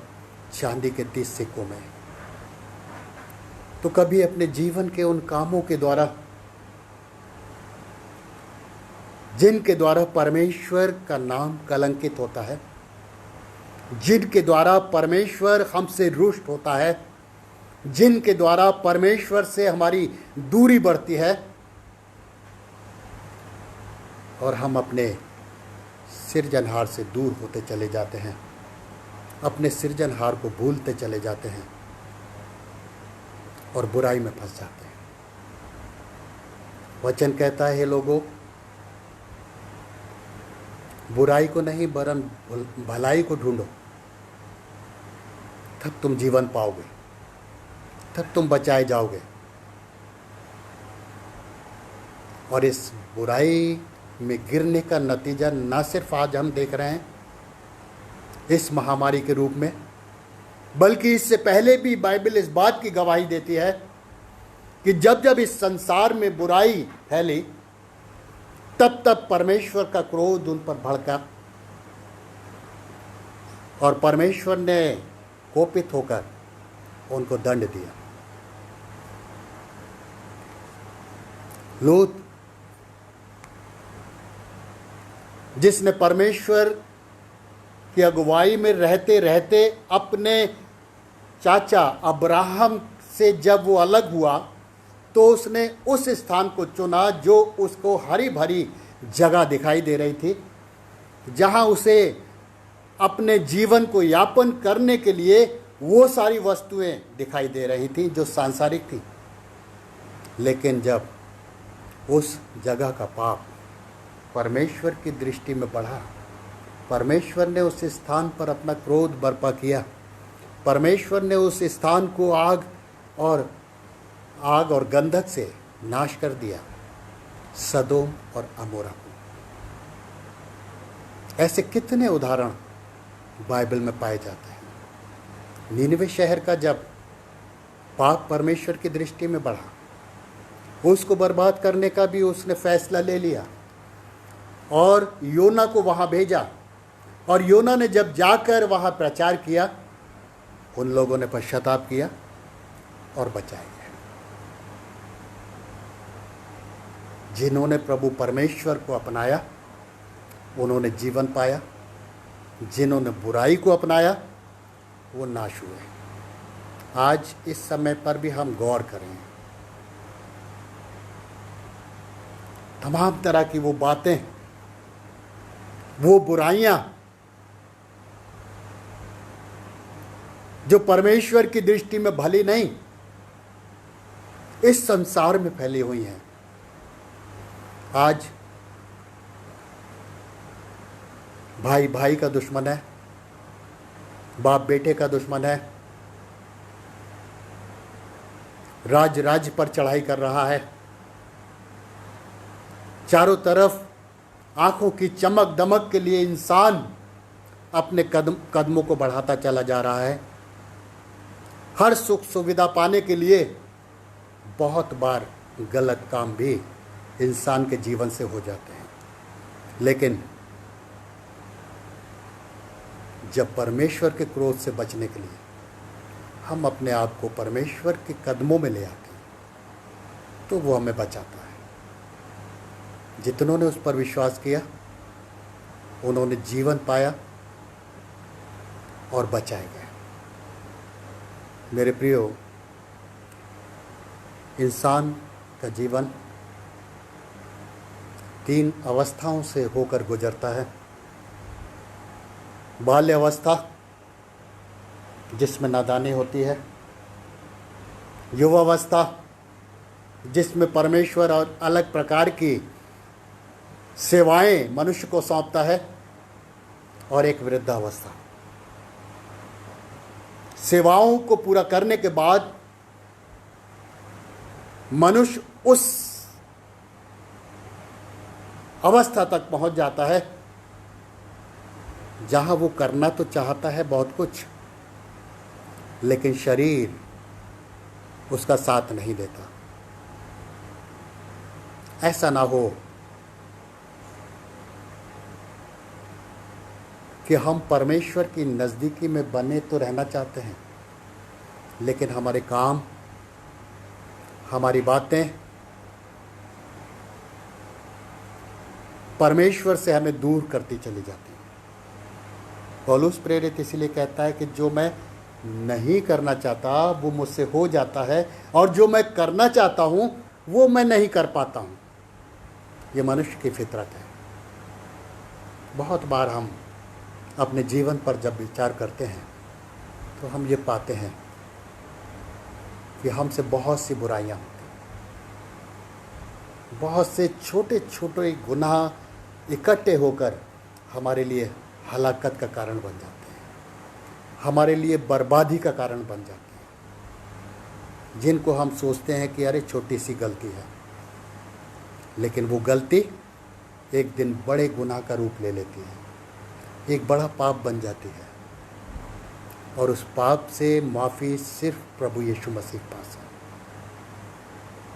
चांदी के 30 सिक्कों में, तो कभी अपने जीवन के उन कामों के द्वारा जिनके द्वारा परमेश्वर का नाम कलंकित होता है, जिनके द्वारा परमेश्वर हमसे रुष्ट होता है, जिनके द्वारा परमेश्वर से हमारी दूरी बढ़ती है, और हम अपने सृजनहार से दूर होते चले जाते हैं, अपने सृजनहार को भूलते चले जाते हैं और बुराई में फंस जाते हैं। वचन कहता है, हे लोगों, बुराई को नहीं वरन भलाई को ढूंढो, तब तुम जीवन पाओगे, तब तुम बचाए जाओगे। और इस बुराई में गिरने का नतीजा न सिर्फ आज हम देख रहे हैं इस महामारी के रूप में, बल्कि इससे पहले भी बाइबल इस बात की गवाही देती है कि जब जब इस संसार में बुराई फैली, तब तब परमेश्वर का क्रोध उन पर भड़का और परमेश्वर ने कोपित होकर उनको दंड दिया। लूत, जिसने परमेश्वर की अगुवाई में रहते रहते अपने चाचा अब्राहम से जब वो अलग हुआ, तो उसने उस स्थान को चुना जो उसको हरी भरी जगह दिखाई दे रही थी, जहां उसे अपने जीवन को यापन करने के लिए वो सारी वस्तुएं दिखाई दे रही थी जो सांसारिक थी। लेकिन जब उस जगह का पाप परमेश्वर की दृष्टि में बढ़ा, परमेश्वर ने उस स्थान पर अपना क्रोध बर्पा किया, परमेश्वर ने उस स्थान को आग और गंधक से नाश कर दिया, सदोम और अमोरा को। ऐसे कितने उदाहरण बाइबल में पाए जाते हैं। नीनवे शहर का जब पाप परमेश्वर की दृष्टि में बढ़ा, उसको बर्बाद करने का भी उसने फैसला ले लिया और योना को वहाँ भेजा, और योना ने जब जाकर वहाँ प्रचार किया, उन लोगों ने पश्चाताप किया और बचाए गए। जिन्होंने प्रभु परमेश्वर को अपनाया उन्होंने जीवन पाया, जिन्होंने बुराई को अपनाया वो नाश हुए। आज इस समय पर भी हम गौर करें, तमाम तरह की वो बातें, वो बुराइयां जो परमेश्वर की दृष्टि में भली नहीं, इस संसार में फैली हुई हैं। आज भाई भाई का दुश्मन है, बाप बेटे का दुश्मन है, राज राज्य पर चढ़ाई कर रहा है, चारों तरफ आंखों की चमक दमक के लिए इंसान अपने कदमों को बढ़ाता चला जा रहा है। हर सुख सुविधा पाने के लिए बहुत बार गलत काम भी इंसान के जीवन से हो जाते हैं। लेकिन जब परमेश्वर के क्रोध से बचने के लिए हम अपने आप को परमेश्वर के कदमों में ले आते हैं, तो वो हमें बचाता है। जितनों ने उस पर विश्वास किया उन्होंने जीवन पाया और बचाए गए। मेरे प्रियो, इंसान का जीवन 3 अवस्थाओं से होकर गुजरता है। बाल्य अवस्था जिसमें नादानी होती है, युवावस्था जिसमें परमेश्वर और अलग प्रकार की सेवाएं मनुष्य को सौंपता है और एक वृद्धावस्था। सेवाओं को पूरा करने के बाद मनुष्य उस अवस्था तक पहुंच जाता है जहां वो करना तो चाहता है बहुत कुछ, लेकिन शरीर उसका साथ नहीं देता। ऐसा ना हो कि हम परमेश्वर की नज़दीकी में बने तो रहना चाहते हैं, लेकिन हमारे काम, हमारी बातें परमेश्वर से हमें दूर करती चली जाती हैं। पौलुस प्रेरित इसलिए कहता है कि जो मैं नहीं करना चाहता वो मुझसे हो जाता है, और जो मैं करना चाहता हूँ वो मैं नहीं कर पाता हूँ। ये मनुष्य की फितरत है। बहुत बार हम अपने जीवन पर जब विचार करते हैं तो हम ये पाते हैं कि हमसे बहुत सी बुराइयां होती हैं, बहुत से छोटे छोटे गुनाह इकट्ठे होकर हमारे लिए हलाकत का कारण बन जाते हैं, हमारे लिए बर्बादी का कारण बन जाते हैं, जिनको हम सोचते हैं कि अरे छोटी सी गलती है, लेकिन वो गलती एक दिन बड़े गुनाह का रूप ले लेती है, एक बड़ा पाप बन जाती है, और उस पाप से माफ़ी सिर्फ प्रभु यीशु मसीह के पास है,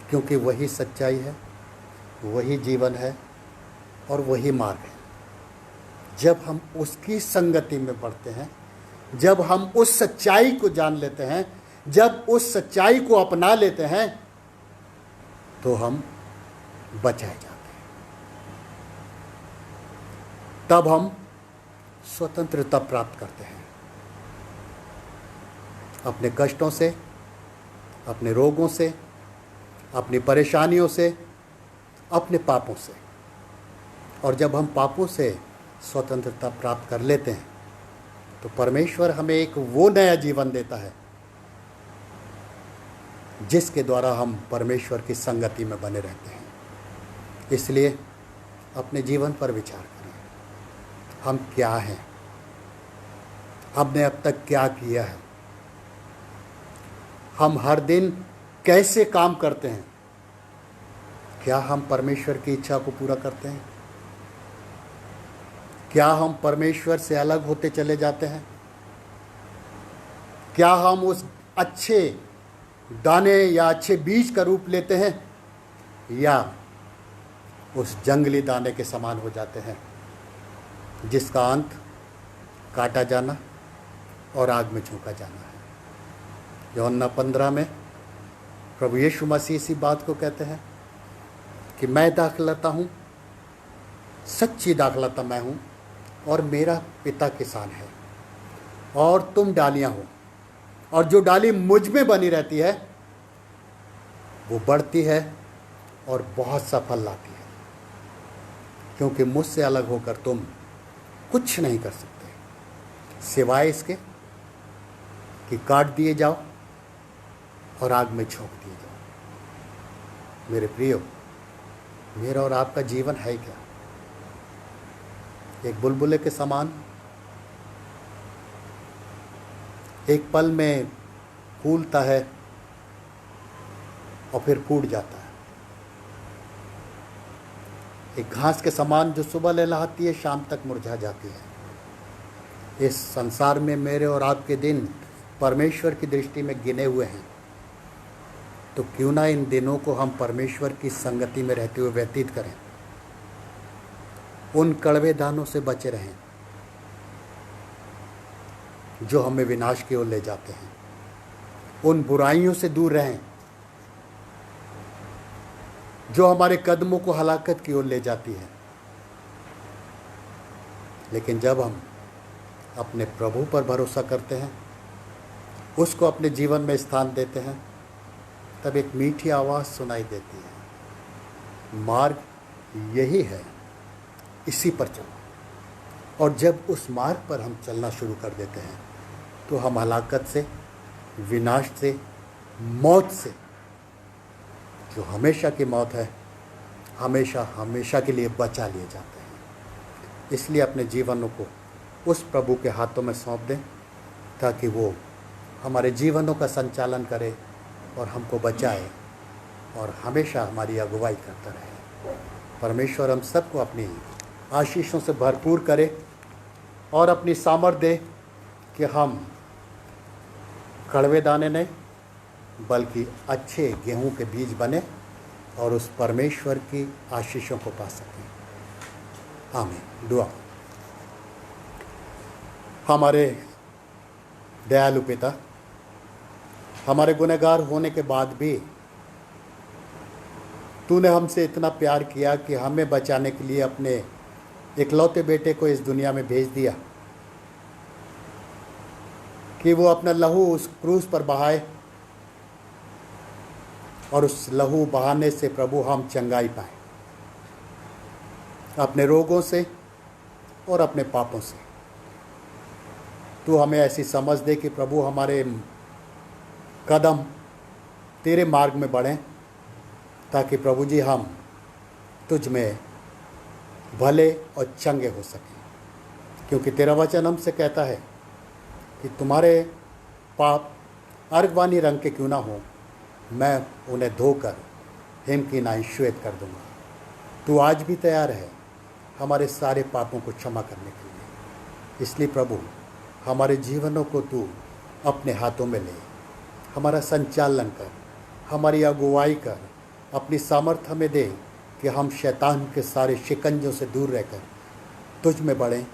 क्योंकि वही सच्चाई है, वही जीवन है और वही मार्ग है। जब हम उसकी संगति में बढ़ते हैं, जब हम उस सच्चाई को जान लेते हैं, जब उस सच्चाई को अपना लेते हैं, तो हम बचाए जाते हैं। तब हम स्वतंत्रता प्राप्त करते हैं अपने कष्टों से, अपने रोगों से, अपनी परेशानियों से, अपने पापों से। और जब हम पापों से स्वतंत्रता प्राप्त कर लेते हैं तो परमेश्वर हमें एक वो नया जीवन देता है जिसके द्वारा हम परमेश्वर की संगति में बने रहते हैं। इसलिए अपने जीवन पर विचार करें, हम क्या हैं, हमने अब तक क्या किया है, हम हर दिन कैसे काम करते हैं, क्या हम परमेश्वर की इच्छा को पूरा करते हैं, क्या हम परमेश्वर से अलग होते चले जाते हैं, क्या हम उस अच्छे दाने या अच्छे बीज का रूप लेते हैं, या उस जंगली दाने के समान हो जाते हैं जिसका अंत काटा जाना और आग में झोंका जाना है। यूहन्ना 15 में प्रभु यीशु मसीह इसी बात को कहते हैं कि मैं दाखलता हूँ, सच्ची दाखलता मैं हूँ, और मेरा पिता किसान है, और तुम डालियाँ हो, और जो डाली मुझ में बनी रहती है वो बढ़ती है और बहुत सा फल लाती है, क्योंकि मुझसे अलग होकर तुम कुछ नहीं कर सकते सिवाय इसके कि काट दिए जाओ और आग में झोंक दिए जाओ। मेरे प्रियो, मेरा और आपका जीवन है क्या? एक बुलबुले के समान, एक पल में फूलता है और फिर फूट जाता है। एक घास के समान जो सुबह लहलहाती है, शाम तक मुरझा जाती है। इस संसार में मेरे और आपके दिन परमेश्वर की दृष्टि में गिने हुए हैं, तो क्यों ना इन दिनों को हम परमेश्वर की संगति में रहते हुए व्यतीत करें, उन कड़वे दानों से बचे रहें जो हमें विनाश की ओर ले जाते हैं, उन बुराइयों से दूर रहें जो हमारे कदमों को हलाकत की ओर ले जाती है। लेकिन जब हम अपने प्रभु पर भरोसा करते हैं, उसको अपने जीवन में स्थान देते हैं, तब एक मीठी आवाज़ सुनाई देती है, मार्ग यही है, इसी पर चलो। और जब उस मार्ग पर हम चलना शुरू कर देते हैं तो हम हलाकत से, विनाश से, मौत से, जो हमेशा की मौत है, हमेशा हमेशा के लिए बचा लिए जाते हैं। इसलिए अपने जीवनों को उस प्रभु के हाथों में सौंप दें ताकि वो हमारे जीवनों का संचालन करे और हमको बचाए और हमेशा हमारी अगुवाई करता रहे। परमेश्वर हम सबको अपनी आशीषों से भरपूर करे और अपनी सामर्थ दे कि हम कड़वे दाने नहीं बल्कि अच्छे गेहूं के बीज बने और उस परमेश्वर की आशीषों को पा सकें। आमीन। दुआ। हमारे दयालु पिता, हमारे गुनहगार होने के बाद भी तूने हमसे इतना प्यार किया कि हमें बचाने के लिए अपने इकलौते बेटे को इस दुनिया में भेज दिया कि वो अपना लहू उस क्रूस पर बहाए और उस लहू बहाने से प्रभु हम चंगाई पाए अपने रोगों से और अपने पापों से। तू हमें ऐसी समझ दे कि प्रभु हमारे कदम तेरे मार्ग में बढ़ें ताकि प्रभु जी हम तुझ में भले और चंगे हो सकें, क्योंकि तेरा वचन हमसे कहता है कि तुम्हारे पाप अर्गवानी रंग के क्यों ना हो, मैं उन्हें धोकर हिम की नाई श्वेत कर दूंगा। तू आज भी तैयार है हमारे सारे पापों को क्षमा करने के लिए। इसलिए प्रभु हमारे जीवनों को तू अपने हाथों में ले, हमारा संचालन कर, हमारी अगुवाई कर, अपनी सामर्थ्य हमें दे कि हम शैतान के सारे शिकंजों से दूर रहकर तुझ में बढ़ें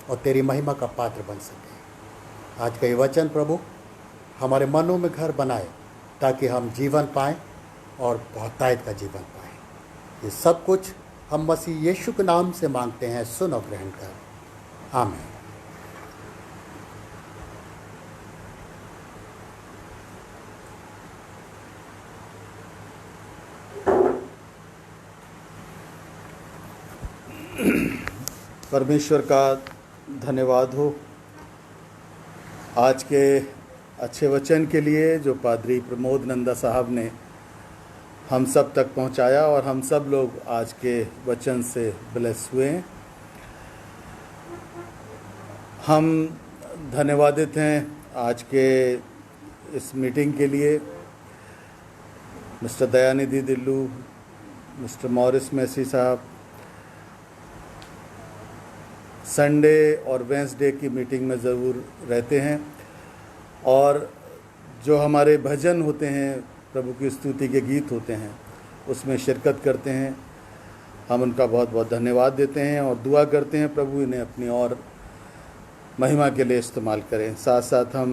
और तेरी महिमा का पात्र बन सकें। आज का ये वचन प्रभु हमारे मनों में घर बनाए ताकि हम जीवन पाएं और बहुतायत का जीवन पाएं। ये सब कुछ हम मसीह यीशु के नाम से मांगते हैं, सुन और ग्रहण कर। आमीन। परमेश्वर का धन्यवाद हो आज के अच्छे वचन के लिए जो पादरी प्रमोद नंदा साहब ने हम सब तक पहुंचाया और हम सब लोग आज के वचन से ब्लेस हुए हैं। हम धन्यवादित हैं आज के इस मीटिंग के लिए mister Dayanidhi Dillu, mister Morris Massey साहब। संडे और वेंसडे की मीटिंग में ज़रूर रहते हैं और जो हमारे भजन होते हैं, प्रभु की स्तुति के गीत होते हैं, उसमें शिरकत करते हैं। हम उनका बहुत बहुत धन्यवाद देते हैं और दुआ करते हैं प्रभु इन्हें अपनी और महिमा के लिए इस्तेमाल करें। साथ साथ हम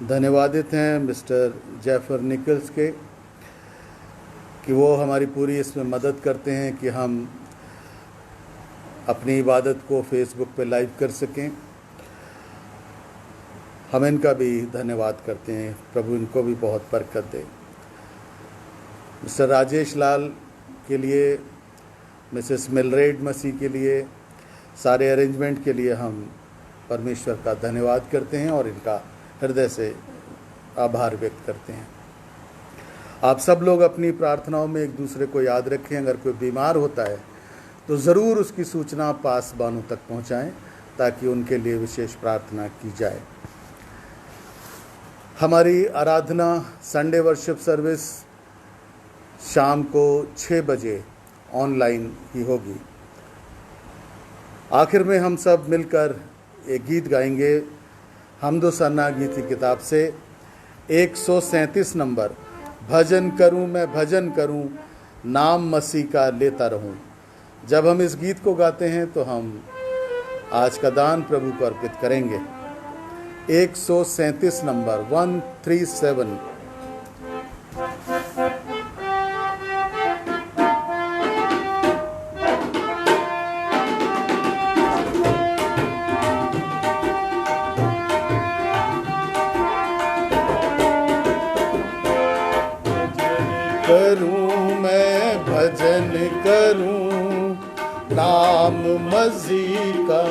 धन्यवादित हैं मिस्टर जेफर निकल्स के कि वो हमारी पूरी इसमें मदद करते हैं कि हम अपनी इबादत को फेसबुक पे लाइव कर सकें। हम इनका भी धन्यवाद करते हैं, प्रभु इनको भी बहुत बरकत दे। मिस्टर राजेश लाल के लिए, मिसेस मिलरेड मसीह के लिए, सारे अरेंजमेंट के लिए हम परमेश्वर का धन्यवाद करते हैं और इनका हृदय से आभार व्यक्त करते हैं। आप सब लोग अपनी प्रार्थनाओं में एक दूसरे को याद रखें। अगर कोई बीमार होता है तो ज़रूर उसकी सूचना पास बानों तक पहुंचाएं ताकि उनके लिए विशेष प्रार्थना की जाए। हमारी आराधना संडे वर्शिप सर्विस शाम को 6 बजे ऑनलाइन ही होगी। आखिर में हम सब मिलकर एक गीत गाएंगे हमदो सन्ना गीत की किताब से 137 नंबर, भजन करूं मैं भजन करूं, नाम मसीह का लेता रहूं। जब हम इस गीत को गाते हैं तो हम आज का दान प्रभु को अर्पित करेंगे। 137 नंबर 137। करूं मैं भजन करूं, नाम मसीह का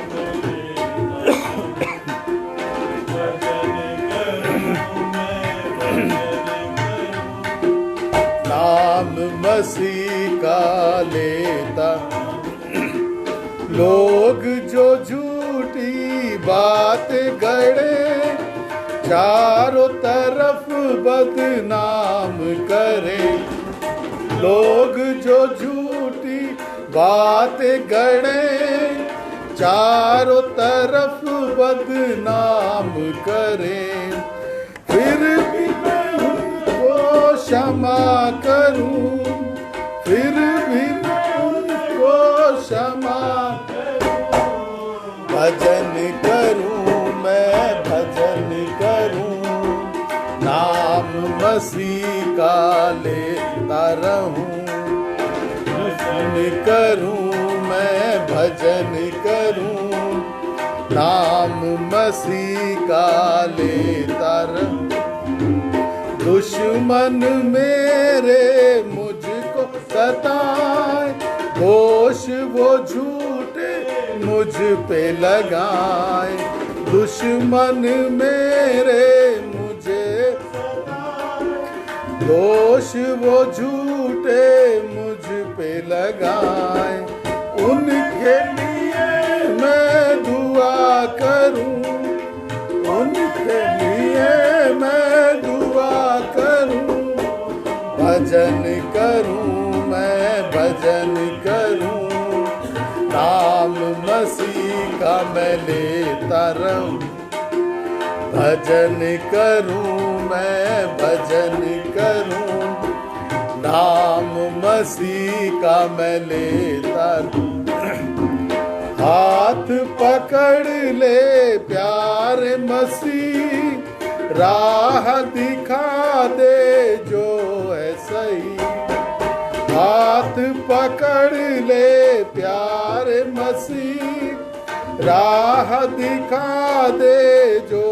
नाम मसीह का लेता। लोग जो झूठी बात गढ़े, चारों तरफ बदनाम करे। लोग जो झूठी बात गढ़े, चारों तरफ बदनाम करे। फिर भी मैं उनको क्षमा करूं, फिर भी मैं उनको क्षमा करूं। भजन करूं मैं भजन करूं, नाम मसीह का लेता रहूं। भजन करूं मैं भजन करूं, नाम मसीह का लेता रहूं। दुश्मन मेरे मुझको सताए, दोष वो झूठे मुझ पे लगाए। दुश्मन मेरे मुझे सताए, दोष वो झूठे मुझ पे लगाए। उनके लिए मैं दुआ करूं, उनके लिए मैं दुआ करूं। भजन करूं मैं भजन करूं, नाम मसीह का मैं लेता रहूं। भजन करूं मैं भजन करूं, नाम मसीह का मैं लेता रहूं। हाथ पकड़ ले प्यारे मसीह, राह दिखा दे जो है सही। हाथ पकड़ ले प्यारे मसीह, राह दिखा दे जो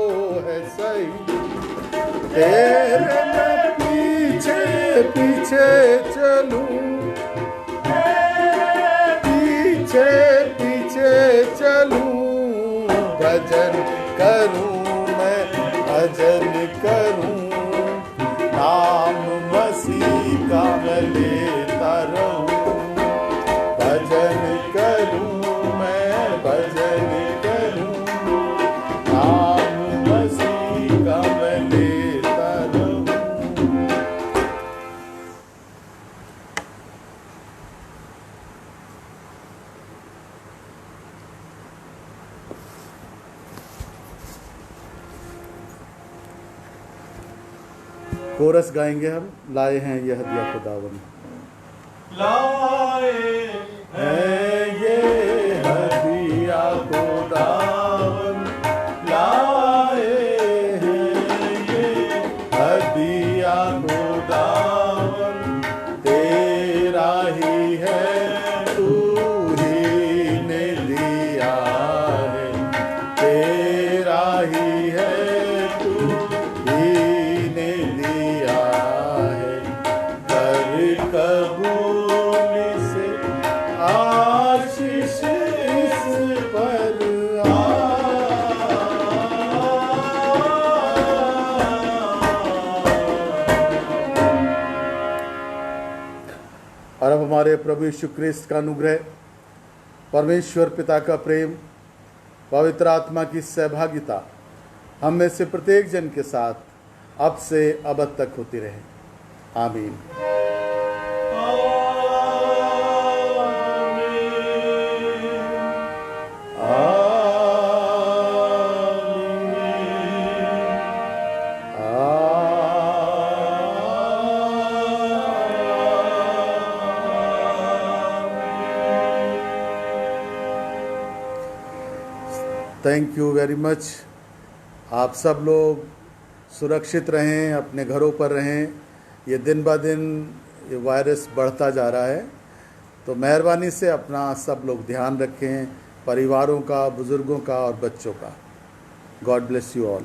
है सही। तेरे मैं पीछे पीछे चलूं, पीछे पीछे चलूं। भजन करूं मैं भजन करूं, नाम मसीह का मैं लेता रहूं। भजन करूं मैं भजन करूं, नाम मसीह का मैं लेता रहूं। कोरस गाएंगे हम। लाए हैं यह हदिया खुदावन, लाए है ये हदिया खुदावन, लाए हैं ये हदिया खुदावन। तेरा ही है, तू ही ने दिया है। तेरा ही है, तू ही ने दिया है। कर कबूल से आशीष इस पर और अब हमारे प्रभु यीशु ख्रिस्त का अनुग्रह, परमेश्वर पिता का प्रेम, पवित्र आत्मा की सहभागिता हम में से प्रत्येक जन के साथ अब से अब तक होती रहे। आमीन। Thank you very much. आप सब लोग सुरक्षित रहें, अपने घरों पर रहें। ये दिन ब दिन ये वायरस बढ़ता जा रहा है, तो मेहरबानी से अपना सब लोग ध्यान रखें, परिवारों का, बुज़ुर्गों का और बच्चों का। God bless you all.